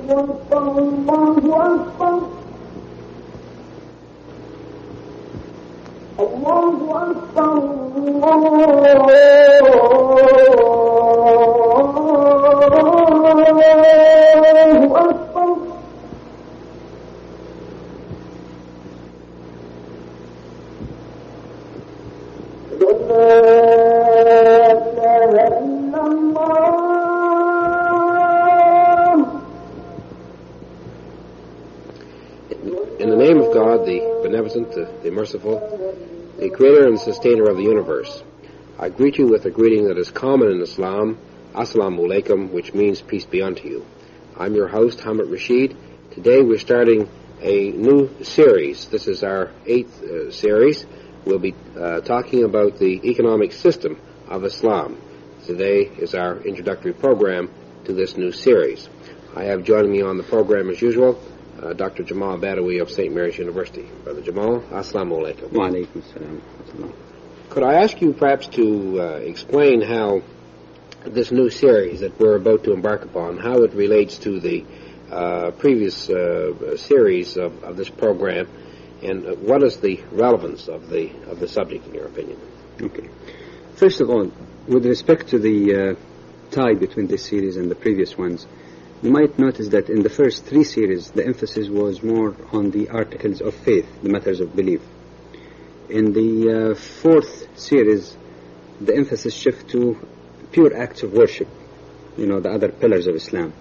In the name of God, the beneficent, the merciful, the creator and sustainer of the universe, I greet you with a greeting that is common in Islam, Assalamu-alaikum, which means peace be unto you. I'm your host, Hamid Rashid. Today we're starting a new series. This is our 8th series. We'll be talking about the economic system of Islam. Today is our introductory program to this new series. I have joining me on the program as usual, Dr. Jamal Badawi of St. Mary's University. Brother Jamal, Assalamu alaikum. Wa alaikum salam. Could I ask you perhaps to explain how this new series that we're about to embark upon, how it relates to the previous series of this program, and what is the relevance of the subject in your opinion? Okay. First of all, with respect to the tie between this series and the previous ones, you might notice that in the first 3 series, the emphasis was more on the articles of faith, the matters of belief. In the 4th series, the emphasis shifted to pure acts of worship, the other pillars of Islam.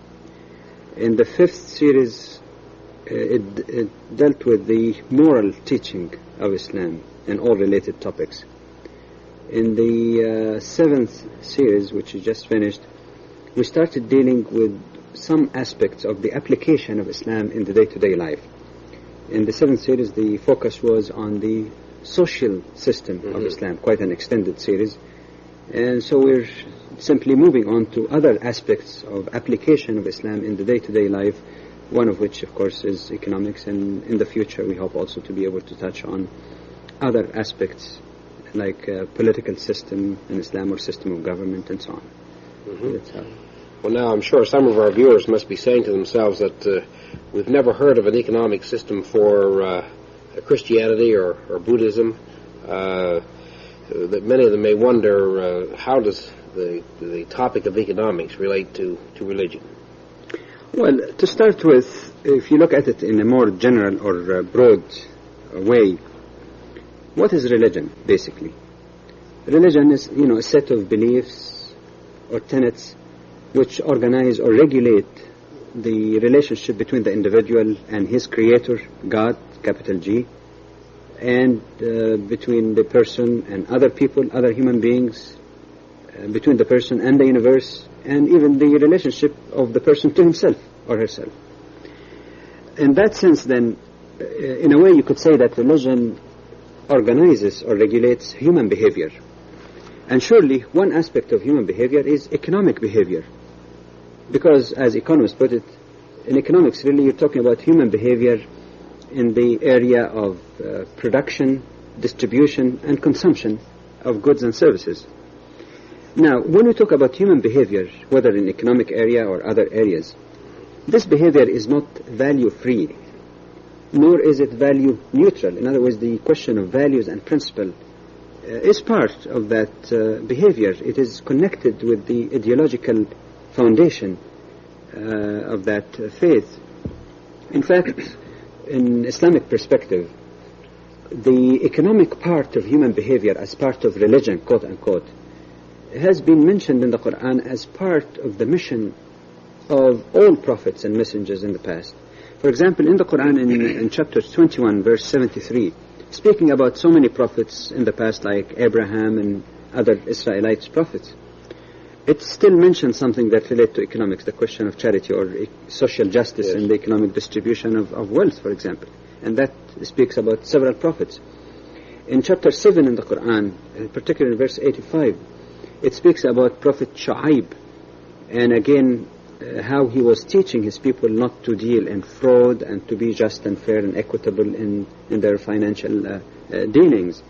In the 5th series, it dealt with the moral teaching of Islam and all related topics. In the 7th series, which is just finished, we started dealing with some aspects of the application of Islam in the day-to-day life. In the 7th series, the focus was on the social system of Islam, quite an extended series. And so we're simply moving on to other aspects of application of Islam in the day-to-day life, one of which, of course, is economics, and in the future we hope also to be able to touch on other aspects like political system in Islam or system of government and so on. That's how. Well, now I'm sure some of our viewers must be saying to themselves that we've never heard of an economic system for Christianity or Buddhism. That many of them may wonder how does the topic of economics relate to religion? Well, to start with, if you look at it in a more general or broad way, what is religion, basically? Religion is, a set of beliefs or tenets which organize or regulate the relationship between the individual and his creator, God, capital G, and between the person and other people, other human beings, between the person and the universe, and even the relationship of the person to himself or herself. In that sense, then, in a way you could say that religion organizes or regulates human behavior. And surely one aspect of human behavior is economic behavior. Because, as economists put it, in economics really you're talking about human behavior in the area of production, distribution, and consumption of goods and services. Now, when we talk about human behavior, whether in economic area or other areas, this behavior is not value-free, nor is it value-neutral. In other words, the question of values and principle is part of that behavior. It is connected with the ideological foundation of that faith. In fact, in Islamic perspective, the economic part of human behavior as part of religion, quote unquote, has been mentioned in the Quran as part of the mission of all prophets and messengers in the past. For example, in the Quran, in chapter 21, verse 73, speaking about so many prophets in the past like Abraham and other Israelite prophets, it still mentions something that relates to economics, the question of charity or social justice and the economic distribution of wealth, for example. And that speaks about several prophets. In chapter 7 in the Quran, particularly in verse 85, it speaks about Prophet Shu'aib, and again how he was teaching his people not to deal in fraud and to be just and fair and equitable in their financial dealings.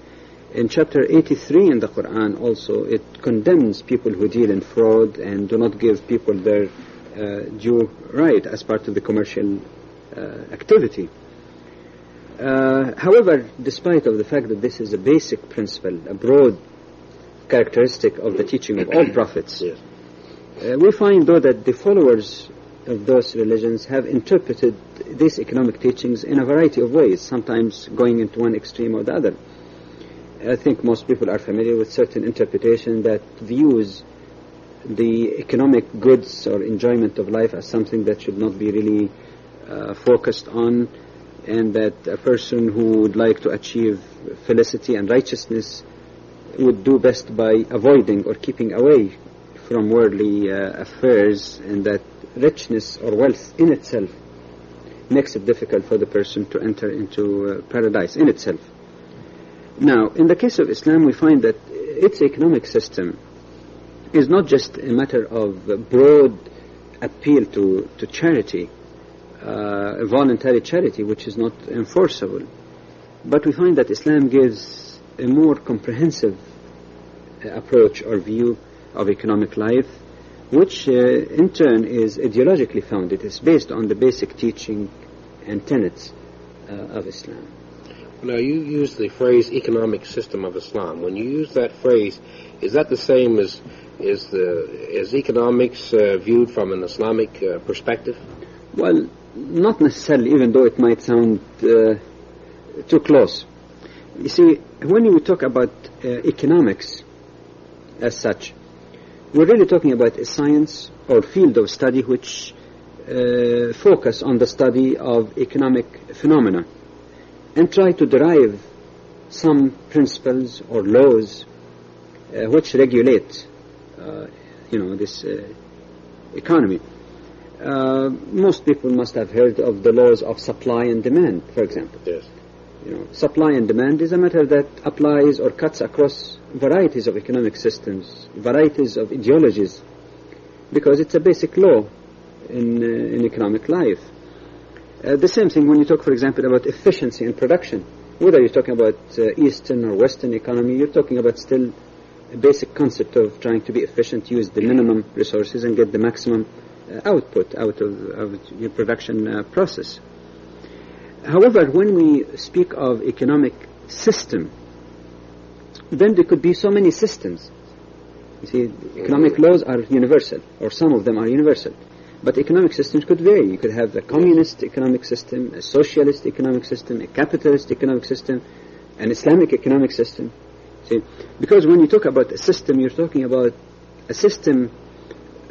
In chapter 83 in the Quran also, it condemns people who deal in fraud and do not give people their due right as part of the commercial activity. However, despite of the fact that this is a basic principle, a broad characteristic of the teaching of all prophets, Yes. We find, though, that the followers of those religions have interpreted these economic teachings in a variety of ways, sometimes going into one extreme or the other. I think most people are familiar with certain interpretation that views the economic goods or enjoyment of life as something that should not be really focused on, and that a person who would like to achieve felicity and righteousness would do best by avoiding or keeping away from worldly affairs, and that richness or wealth in itself makes it difficult for the person to enter into paradise in itself. Now, in the case of Islam, we find that its economic system is not just a matter of broad appeal to charity, voluntary charity, which is not enforceable, but we find that Islam gives a more comprehensive approach or view of economic life, which in turn is ideologically founded. It is based on the basic teaching and tenets of Islam. Now, you use the phrase economic system of Islam. When you use that phrase, is that the same as economics viewed from an Islamic perspective? Well, not necessarily, even though it might sound too close. You see, when we talk about economics as such, we're really talking about a science or field of study which focus on the study of economic phenomena and try to derive some principles or laws which regulate this economy. Most people must have heard of the laws of supply and demand, for example. Yes. Supply and demand is a matter that applies or cuts across varieties of economic systems, varieties of ideologies, because it's a basic law in economic life. The same thing when you talk, for example, about efficiency in production. Whether you're talking about Eastern or Western economy, you're talking about still a basic concept of trying to be efficient, use the minimum resources and get the maximum output out of your production process. However, when we speak of economic system, then there could be so many systems. You see, economic laws are universal, or some of them are universal. But economic systems could vary. You could have a communist economic system, a socialist economic system, a capitalist economic system, an Islamic economic system. See, because when you talk about a system, you're talking about a system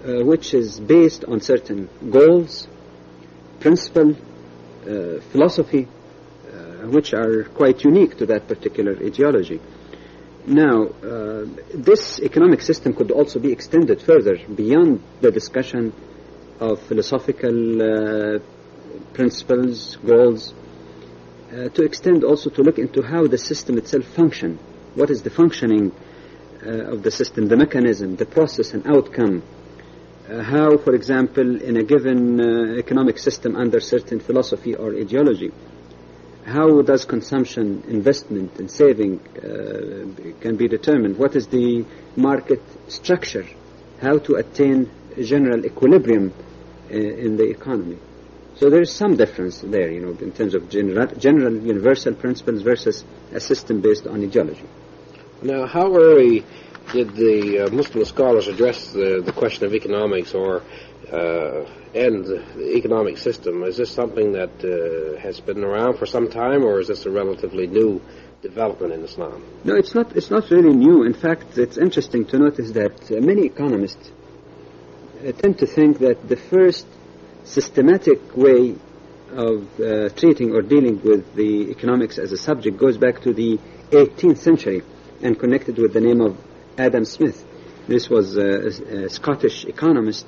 which is based on certain goals, principle, philosophy, which are quite unique to that particular ideology. Now, this economic system could also be extended further beyond the discussion of philosophical principles, goals, to extend also to look into how the system itself functions. What is the functioning of the system, the mechanism, the process and outcome. How, for example, in a given economic system under certain philosophy or ideology, how does consumption, investment and saving can be determined? What is the market structure? How to attain general equilibrium in the economy? So there is some difference there, in terms of general universal principles versus a system based on ideology. Now, how early did the Muslim scholars address the question of economics and the economic system? Is this something that has been around for some time, or is this a relatively new development in Islam? No, it's not really new. In fact, it's interesting to notice that many economists tend to think that the first systematic way of treating or dealing with the economics as a subject goes back to the 18th century and connected with the name of Adam Smith. This was a Scottish economist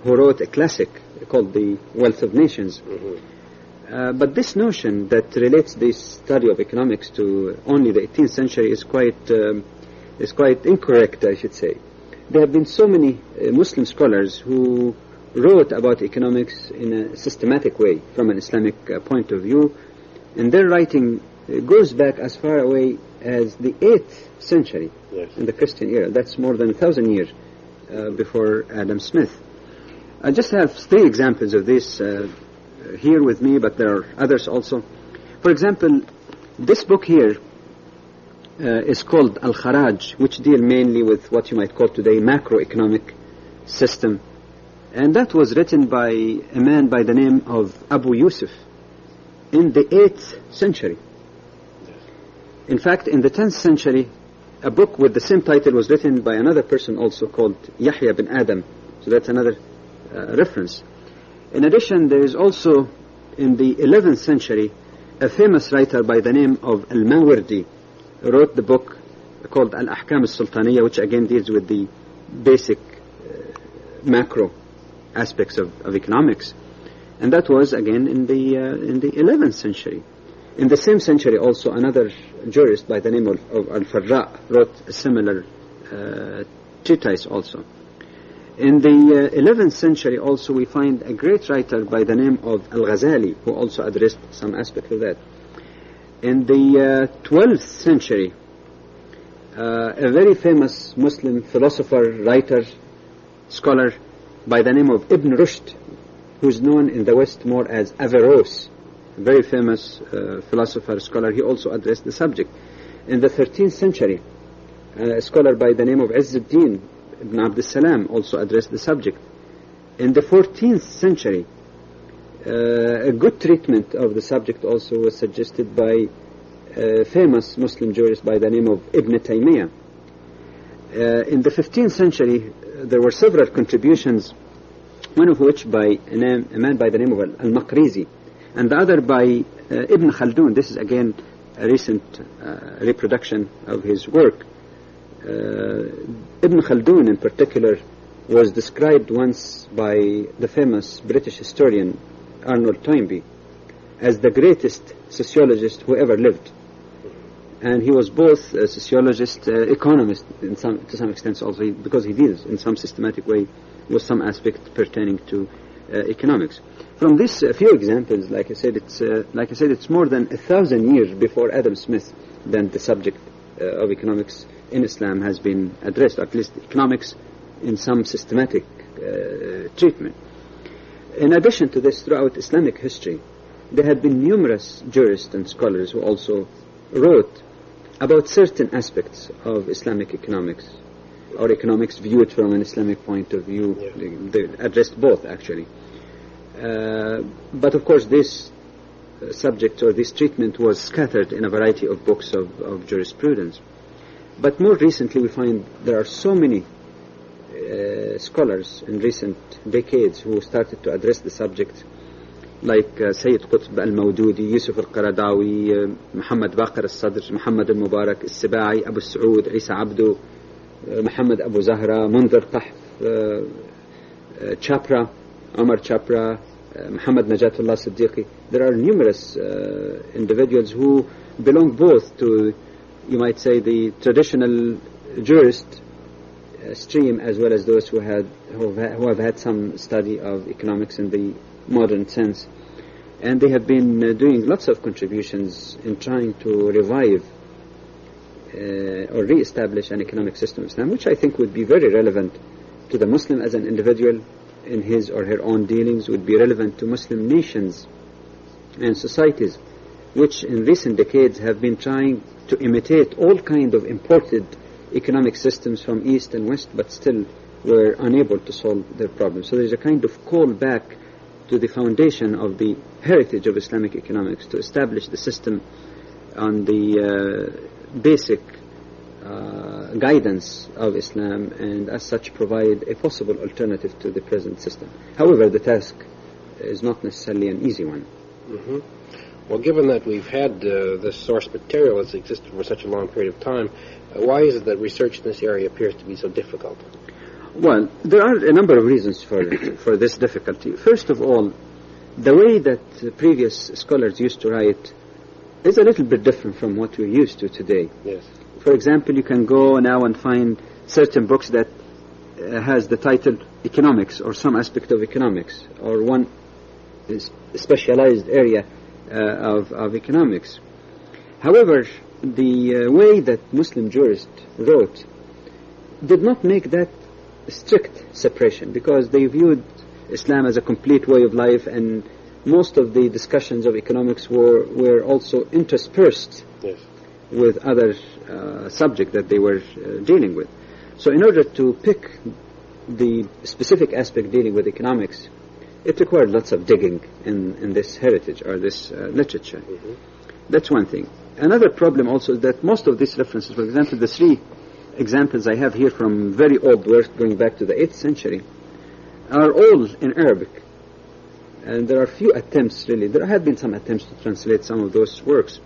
who wrote a classic called The Wealth of Nations. Mm-hmm. But this notion that relates the study of economics to only the 18th century is quite incorrect, I should say. There have been so many Muslim scholars who wrote about economics in a systematic way from an Islamic point of view, and their writing goes back as far away as the 8th century. Yes. In the Christian era. That's more than 1,000 years before Adam Smith. I just have 3 examples of this here with me, but there are others also. For example, this book here is called Al-Kharaj, which deal mainly with what you might call today macroeconomic system. And that was written by a man by the name of Abu Yusuf in the 8th century. In fact, in the 10th century, a book with the same title was written by another person also called Yahya bin Adam. So that's another reference. In addition, there is also in the 11th century a famous writer by the name of Al-Mawardi wrote the book called Al-Ahkam al-Sultaniyya, which again deals with the basic macro aspects of economics. And that was again in the 11th century. In the same century also another jurist by the name of Al-Farra wrote a similar treatise also. In the 11th century also we find a great writer by the name of Al-Ghazali, who also addressed some aspect of that. In the 12th century, a very famous Muslim philosopher, writer, scholar by the name of Ibn Rushd, who is known in the West more as Averroes, a very famous philosopher, scholar. He also addressed the subject. In the 13th century, a scholar by the name of Izzuddin Ibn Abd Salam also addressed the subject. In the 14th century, a good treatment of the subject also was suggested by a famous Muslim jurist by the name of Ibn Taymiyyah. In the 15th century, there were several contributions, one of which by a man by the name of Al-Maqrizi, and the other by Ibn Khaldun. This is again a recent reproduction of his work. Ibn Khaldun in particular was described once by the famous British historian Arnold Toynbee as the greatest sociologist who ever lived. And he was both a sociologist, economist to some extent also, because he deals in some systematic way with some aspect pertaining to economics. From these few examples, like I said, it's more than 1,000 years before Adam Smith than the subject of economics in Islam has been addressed, or at least economics in some systematic treatment. In addition to this, throughout Islamic history, there have been numerous jurists and scholars who also wrote about certain aspects of Islamic economics, or economics viewed from an Islamic point of view. They addressed both, actually. But of course, this subject or this treatment was scattered in a variety of books of jurisprudence. But more recently, we find there are so many scholars in recent decades who started to address the subject, like Sayyid Qutb al-Mawdudi, Yusuf al-Qaradawi, Muhammad Baqir al-Sadr, Muhammad al-Mubarak al-Sibai, Abu Saud, Isa Abdu, Muhammad Abu Zahra, Mundhir Tahf, Chapra, Omar Chapra, Muhammad Najatullah Siddiqui. There are numerous individuals who belong both to, you might say, the traditional jurist stream, as well as those who have had some study of economics in the modern sense. And they have been doing lots of contributions in trying to revive or re-establish an economic system of Islam, which I think would be very relevant to the Muslim as an individual in his or her own dealings, would be relevant to Muslim nations and societies, which in recent decades have been trying to imitate all kind of imported economic systems from East and West, but still were unable to solve their problems. So there is a kind of call back to the foundation of the heritage of Islamic economics, to establish the system on the basic guidance of Islam, and as such provide a possible alternative to the present system. However, the task is not necessarily an easy one. Mm-hmm. Well, given that we've had this source material that's existed for such a long period of time, why is it that research in this area appears to be so difficult? Well, there are a number of reasons for this difficulty. First of all, the way that previous scholars used to write is a little bit different from what we're used to today. Yes. For example, you can go now and find certain books that has the title Economics, or some aspect of economics, or one specialized area of economics. However, the way that Muslim jurists wrote did not make that strict separation, because they viewed Islam as a complete way of life, and most of the discussions of economics were also interspersed with other subject that they were dealing with. So in order to pick the specific aspect dealing with economics, it required lots of digging in this heritage or this literature. That's one thing. Another problem also is that most of these references, for example, the 3 examples I have here from very old works going back to the 8th century, are all in Arabic. And there are few attempts, really. There have been some attempts to translate some of those works.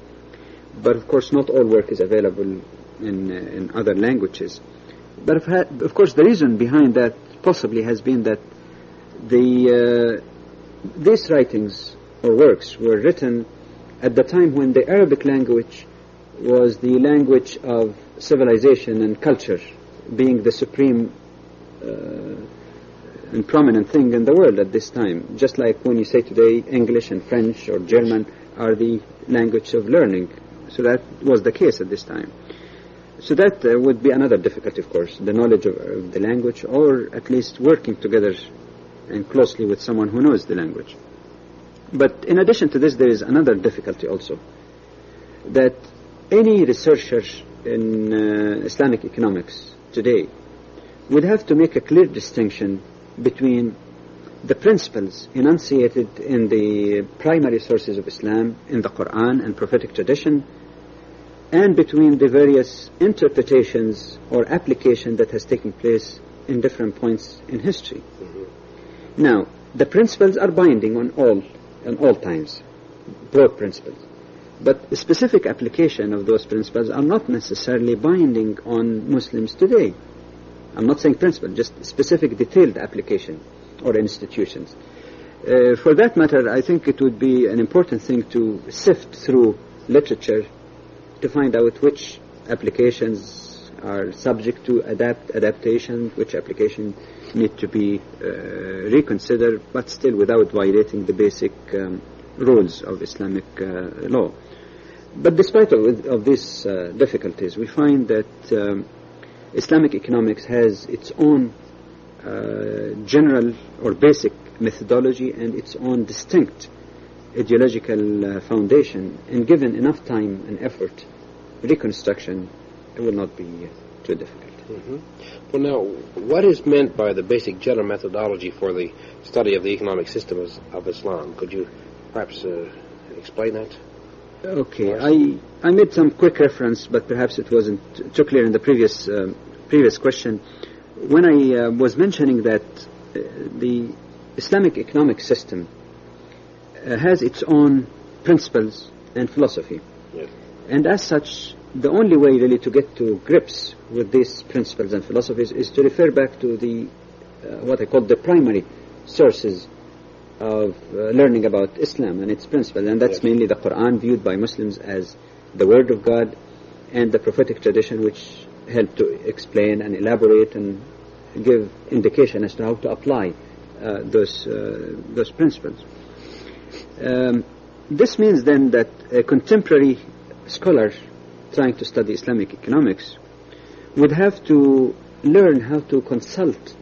But of course not all work is available in other languages. But of course the reason behind that possibly has been that these writings or works were written at the time when the Arabic language was the language of civilization and culture, being the supreme and prominent thing in the world at this time. Just like when you say today English and French or German are the language of learning. So that was the case at this time. So that would be another difficulty, of course, the knowledge of the language, or at least working together and closely with someone who knows the language. But in addition to this, there is another difficulty also, that any researcher in Islamic economics today would have to make a clear distinction between the principles enunciated in the primary sources of Islam, in the Quran and prophetic tradition, and between the various interpretations or application that has taken place in different points in history. Now, the principles are binding on all times, broad principles. But the specific application of those principles are not necessarily binding on Muslims today. I'm not saying principle, just specific detailed application or institutions. For that matter, I think it would be an important thing to sift through literature to find out which applications are subject to adaptation, which application need to be reconsidered, but still without violating the basic rules of Islamic law. But despite of these difficulties, we find that Islamic economics has its own general or basic methodology and its own distinct ideological foundation, and given enough time and effort, reconstruction, it will not be too difficult. Well, now, what is meant by the basic general methodology for the study of the economic system of Islam? Could you perhaps explain that? Okay, I made some quick reference, but perhaps it wasn't too clear in the previous question. When I was mentioning that the Islamic economic system has its own principles and philosophy. Yes. And as such, the only way really to get to grips with these principles and philosophies is to refer back to the what I call the primary sources of learning about Islam and its principles, and that's mainly the Quran, viewed by Muslims as the Word of God, and the prophetic tradition, which help to explain and elaborate and give indication as to how to apply those principles. This means then that a contemporary scholar trying to study Islamic economics would have to learn how to consult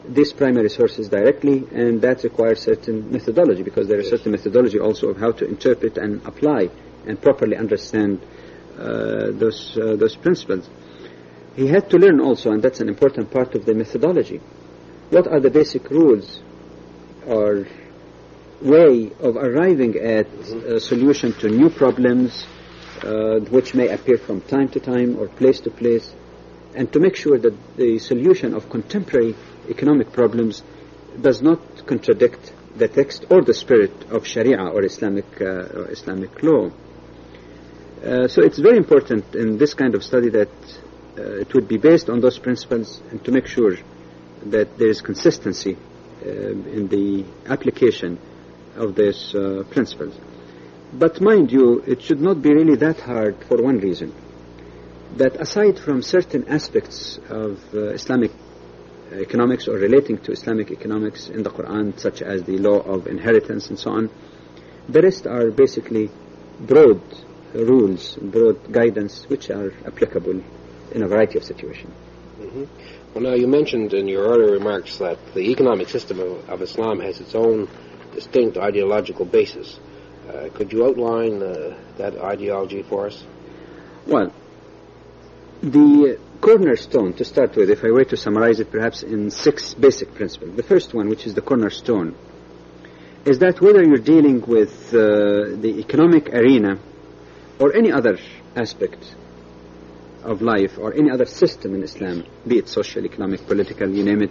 these primary sources directly, and that requires certain methodology, because there is certain methodology also of how to interpret and apply and properly understand those principles. He had to learn also, and that's an important part of the methodology, what are the basic rules or way of arriving at a solution to new problems which may appear from time to time or place to place, and to make sure that the solution of contemporary economic problems does not contradict the text or the spirit of Sharia or Islamic law. So it's very important in this kind of study that it would be based on those principles, and to make sure that there is consistency in the application of these principles. But mind you, it should not be really that hard for one reason, that aside from certain aspects of Islamic economics or relating to Islamic economics in the Quran, such as the law of inheritance and so on, the rest are basically broad rules, broad guidance, which are applicable in a variety of situations. Well, now, you mentioned in your earlier remarks that the economic system of Islam has its own distinct ideological basis. Could you outline that ideology for us? Well, the cornerstone, to start with, if I were to summarize it perhaps in 6 basic principles. The first one, which is the cornerstone, is that whether you're dealing with the economic arena or any other aspect of life or any other system in Islam, be it social, economic, political, you name it,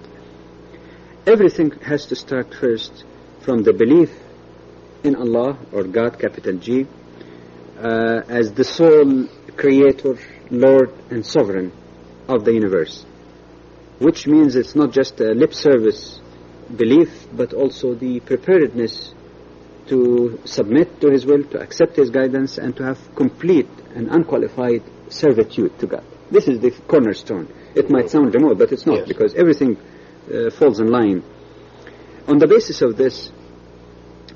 everything has to start first from the belief in Allah, or God, capital G, as the sole creator, Lord and sovereign of the universe, which means it's not just a lip service belief, but also the preparedness to submit to His will, to accept His guidance, and to have complete and unqualified servitude to God. This is the cornerstone. It might sound remote, but it's not, yes, because everything falls in line. On the basis of this,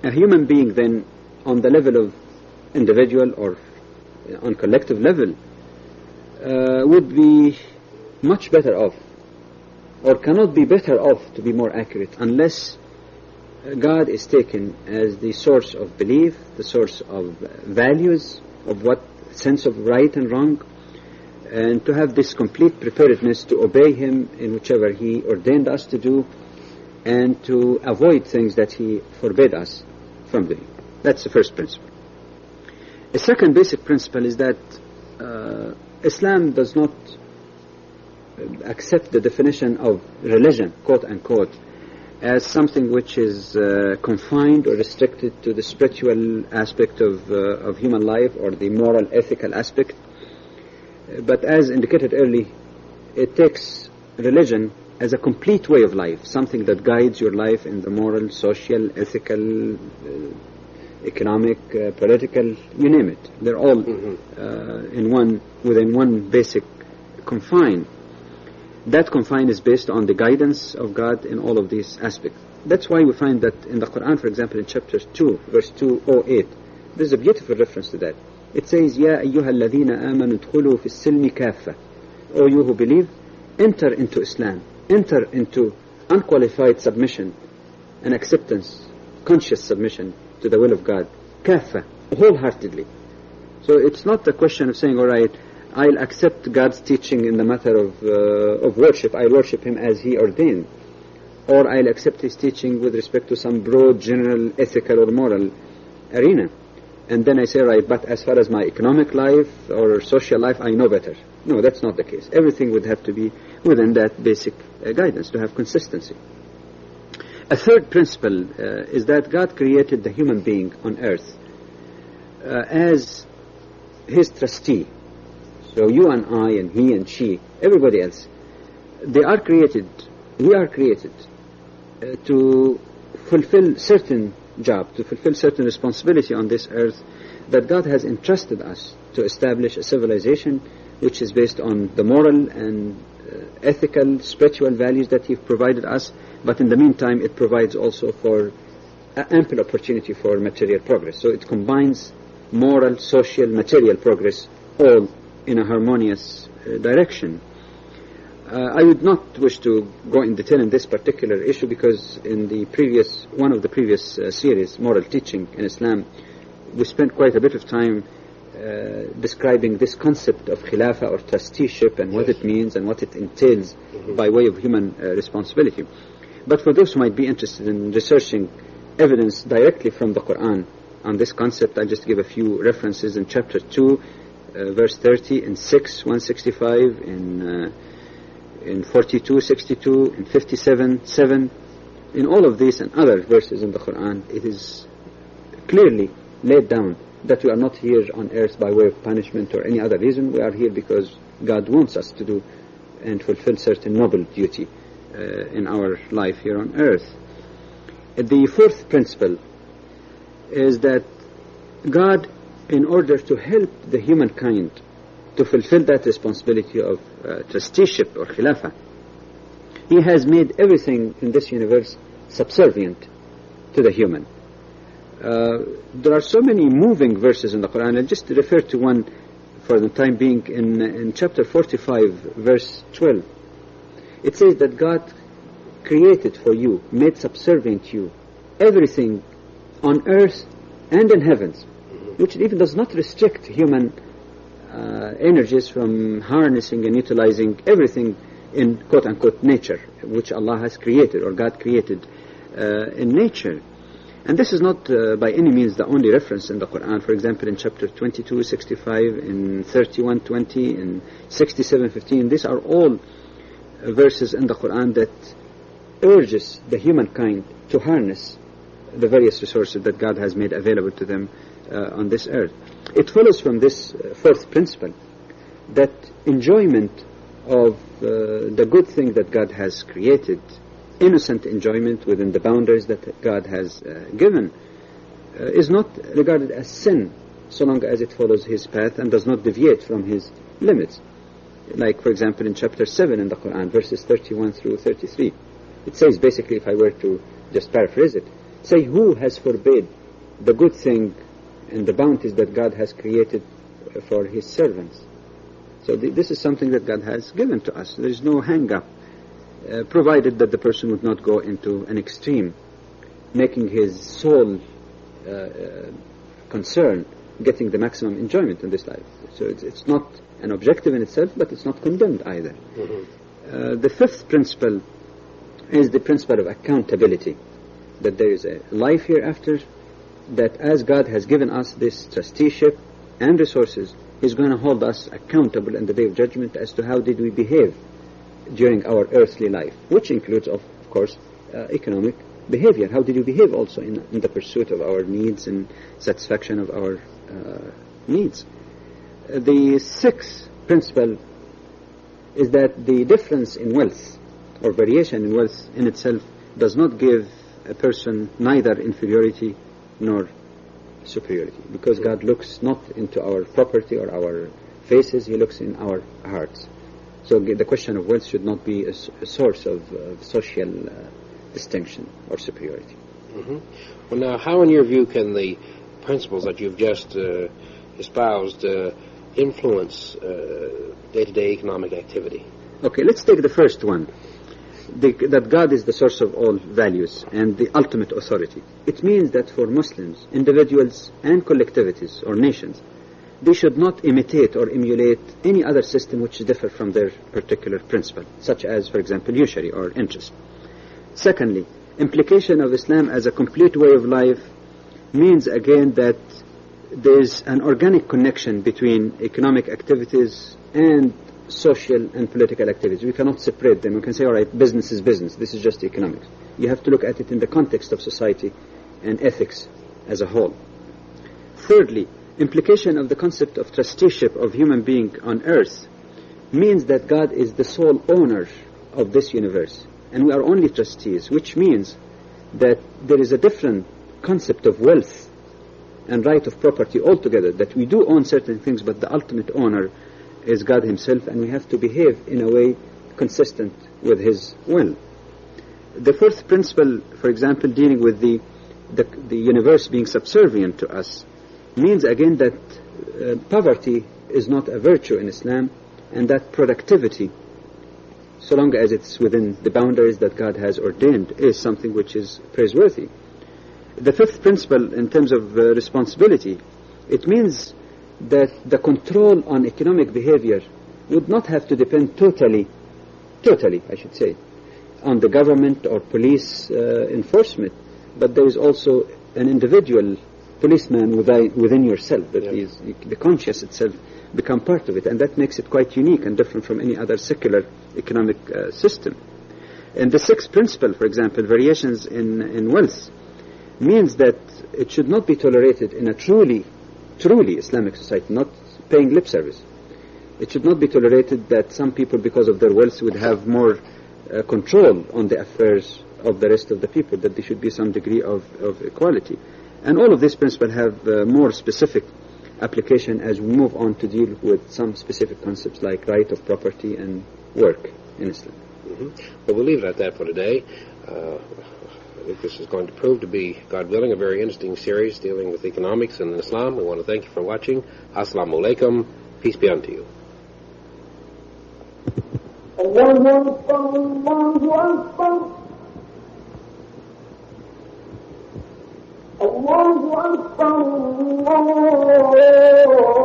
a human being then, on the level of individual or on collective level, would be much better off, or cannot be better off, to be more accurate, unless God is taken as the source of belief, the source of values, of what sense of right and wrong, and to have this complete preparedness to obey Him in whichever He ordained us to do, and to avoid things that He forbade us from doing. That's the first principle. The second basic principle is that Islam does not accept the definition of religion, quote unquote, as something which is confined or restricted to the spiritual aspect of human life, or the moral, ethical aspect. But as indicated early, it takes religion as a complete way of life, something that guides your life in the moral, social, ethical, economic, political, you name it. They're all within one basic confine. That confine is based on the guidance of God in all of these aspects. That's why we find that in the Quran, for example, in chapter 2, verse 208, there's a beautiful reference to that. It says, يَا أَيُّهَا الَّذِينَ آمَنُوا ادْخُلُوا فِي السِّلْمِ كَافَّةً. O you who believe, enter into Islam, enter into unqualified submission and acceptance, conscious submission to the will of God, kaffa, wholeheartedly. So it's not a question of saying, all right, I'll accept God's teaching in the matter of worship, I'll worship Him as He ordained, or I'll accept His teaching with respect to some broad, general, ethical or moral arena, and then I say, right, but as far as my economic life or social life, I know better. No, that's not the case. Everything would have to be within that basic guidance to have consistency. A third principle is that God created the human being on earth as His trustee. So you and I and he and she, everybody else, we are created to fulfill certain job, to fulfill certain responsibility on this earth, that God has entrusted us to establish a civilization which is based on the moral and ethical, spiritual values that He provided us, but in the meantime it provides also for ample opportunity for material progress. So it combines moral, social, material progress all in a harmonious direction. I would not wish to go in detail in this particular issue, because in the one of the previous series, Moral Teaching in Islam, we spent quite a bit of time describing this concept of khilafah or trusteeship and what it means and what it entails by way of human responsibility. But for those who might be interested in researching evidence directly from the Quran on this concept, I'll just give a few references in chapter 2, verse 30, in 6, 165, in 42, 62, in 57, 7. In all of these and other verses in the Quran, it is clearly laid down that we are not here on earth by way of punishment or any other reason. We are here because God wants us to do and fulfill certain noble duty in our life here on earth. The fourth principle is that God, in order to help the humankind to fulfill that responsibility of trusteeship or khilafah, He has made everything in this universe subservient to the human. There are so many moving verses in the Quran. I'll just refer to one for the time being in chapter 45, verse 12. It says that God created for you, made subservient you, everything on earth and in heavens, which even does not restrict human energies from harnessing and utilizing everything in quote-unquote nature, which Allah has created or God created in nature. And this is not by any means the only reference in the Quran. For example, in chapter 22:65, in 31:20, in 67:15, these are all verses in the Quran that urges the humankind to harness the various resources that God has made available to them on this earth. It follows from this fourth principle that enjoyment of the good thing that God has created, innocent enjoyment within the boundaries that God has given, is not regarded as sin so long as it follows His path and does not deviate from His limits. Like, for example, in chapter 7 in the Quran, verses 31 through 33, it says, basically, if I were to just paraphrase it, say, who has forbade the good thing and the bounties that God has created for His servants? So this is something that God has given to us. There is no hang-up, provided that the person would not go into an extreme, making his sole concern getting the maximum enjoyment in this life. So it's not an objective in itself, but it's not condemned either. The fifth principle is the principle of accountability, that there is a life hereafter, that as God has given us this trusteeship and resources, He's going to hold us accountable in the Day of Judgment as to how did we behave during our earthly life, which includes, of course, economic behavior. How did you behave also in the pursuit of our needs and satisfaction of our needs? The sixth principle is that the difference in wealth or variation in wealth in itself does not give a person neither inferiority nor superiority, because God looks not into our property or our faces, He looks in our hearts. So the question of wealth should not be a source of social distinction or superiority. Well, now, how in your view can the principles that you've just espoused influence day-to-day economic activity? Okay, let's take the first one, that God is the source of all values and the ultimate authority. It means that for Muslims, individuals and collectivities or nations, they should not imitate or emulate any other system which differs from their particular principle, such as, for example, usury or interest. Secondly, implication of Islam as a complete way of life means again that there is an organic connection between economic activities and social and political activities. We cannot separate them. We can say, all right, business is business. This is just economics. You have to look at it in the context of society and ethics as a whole. Thirdly, implication of the concept of trusteeship of human being on earth means that God is the sole owner of this universe, and we are only trustees, which means that there is a different concept of wealth and right of property altogether, that we do own certain things, but the ultimate owner is God Himself, and we have to behave in a way consistent with His will. The fourth principle, for example, dealing with the universe being subservient to us, means again that poverty is not a virtue in Islam, and that productivity, so long as it's within the boundaries that God has ordained, is something which is praiseworthy. The fifth principle, in terms of responsibility, it means that the control on economic behavior would not have to depend totally, I should say, on the government or police enforcement, but there is also an individual policeman within yourself, that is, the conscious itself become part of it, and that makes it quite unique and different from any other secular economic system. And the sixth principle, for example, variations in wealth, means that it should not be tolerated in a truly Islamic society, not paying lip service. It should not be tolerated that some people, because of their wealth, would have more control on the affairs of the rest of the people, that there should be some degree of equality. And all of these principles have more specific application as we move on to deal with some specific concepts like right of property and work in Islam. Well, we'll leave it at that for today. I think this is going to prove to be, God willing, a very interesting series dealing with economics and Islam. We want to thank you for watching. Assalamu alaikum. Peace be unto you. الله أكبر الله